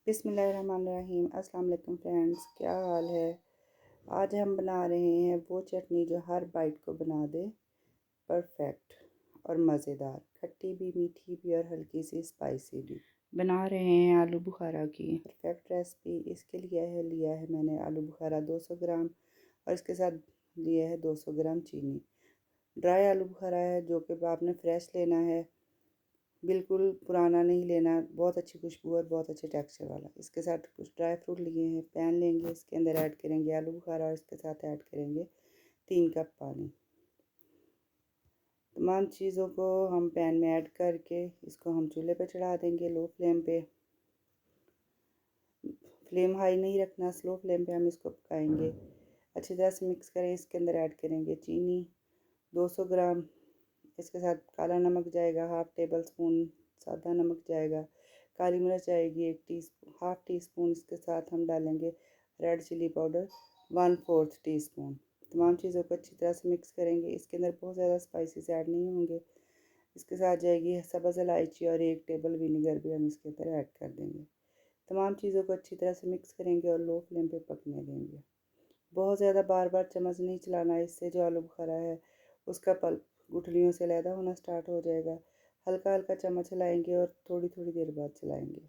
बिस्मिल्लाहिर्रहमानिर्रहीम। अस्सलाम वालेकुम फ्रेंड्स, क्या हाल है। आज हम बना रहे हैं वो चटनी जो हर बाइट को बना दे परफेक्ट और मज़ेदार, खट्टी भी, मीठी भी और हल्की सी स्पाइसी भी। बना रहे हैं आलू बुखारा की परफेक्ट रेसिपी। इसके लिए लिया है मैंने आलू बुखारा 200 ग्राम और इसके साथ लिया है 200 ग्राम चीनी। ड्राई आलू बुखारा है जो कि आपने फ्रेश लेना है, बिल्कुल पुराना नहीं लेना। बहुत अच्छी खुशबू और बहुत अच्छे टेक्सचर वाला। इसके साथ कुछ ड्राई फ्रूट लिए हैं। पैन लेंगे, इसके अंदर ऐड करेंगे आलू बुखारा और इसके साथ ऐड करेंगे 3 कप पानी। तमाम चीज़ों को हम पैन में ऐड करके इसको हम चूल्हे पे चढ़ा देंगे लो फ्लेम पे। फ्लेम हाई नहीं रखना, स्लो फ्लेम पे हम इसको पकाएंगे। अच्छी तरह से मिक्स करें। इसके अंदर ऐड करेंगे चीनी 200 ग्राम। इसके साथ काला नमक जाएगा, हाफ़ टेबल स्पून सादा नमक जाएगा। काली मिर्च आएगी 1 टी स्पून। इसके साथ हम डालेंगे red chilli powder 1/4 teaspoon. तमाम चीज़ों को अच्छी तरह से मिक्स करेंगे। इसके अंदर बहुत ज़्यादा स्पाइसेस ऐड नहीं होंगे। इसके साथ जाएगी सब्ज़ इलायची और 1 टेबल विनेगर भी हम इसके अंदर ऐड कर देंगे। तमाम चीज़ों को अच्छी तरह से मिक्स करेंगे और लो फ्लेम पे पकने देंगे। बहुत ज़्यादा बार बार चम्मच नहीं चलाना, इससे जो आलू बुखारा है उसका पल्प गुठलियों से अलहदा होना स्टार्ट हो जाएगा। हल्का हल्का चम्मच चलाएंगे और थोड़ी थोड़ी देर बाद चलाएंगे।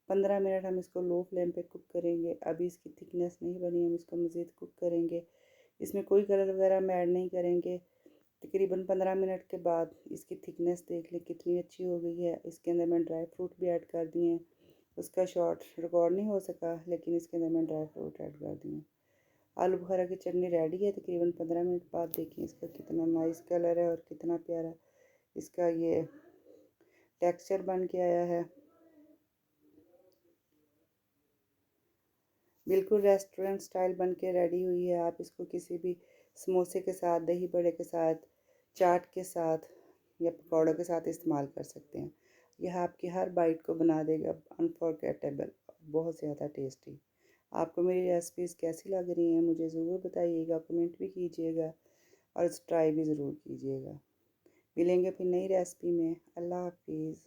15 मिनट हम इसको लो फ्लेम पे कुक करेंगे। अभी इसकी थिकनेस नहीं बनी, हम इसको मज़ीद कुक करेंगे। इसमें कोई कलर वगैरह हम ऐड नहीं करेंगे। तकरीबन 15 मिनट के बाद इसकी थिकनेस देख लें कितनी अच्छी हो गई है। इसके अंदर मैं ड्राई फ्रूट भी ऐड कर दिए हैं। उसका शॉर्ट रिकॉर्ड नहीं हो सका, लेकिन इसके अंदर मैं ड्राई फ्रूट ऐड कर दिए। आलू बुखारा की चटनी रेडी है। तकरीबन 15 मिनट बाद देखिए इसका कितना नाइस कलर है और कितना प्यारा इसका ये टेक्सचर बन के आया है। बिल्कुल रेस्टोरेंट स्टाइल बन के रेडी हुई है। आप इसको किसी भी समोसे के साथ, दही बड़े के साथ, चाट के साथ या पकौड़ों के साथ इस्तेमाल कर सकते हैं। यह आपकी हर बाइट को बना देगा अनफॉरगेटेबल, बहुत ज़्यादा टेस्टी। आपको मेरी रेसिपीज़ कैसी लग रही हैं मुझे ज़रूर बताइएगा, कमेंट भी कीजिएगा और ट्राई भी ज़रूर कीजिएगा। मिलेंगे फिर नई रेसिपी में। अल्लाह हाफिज़।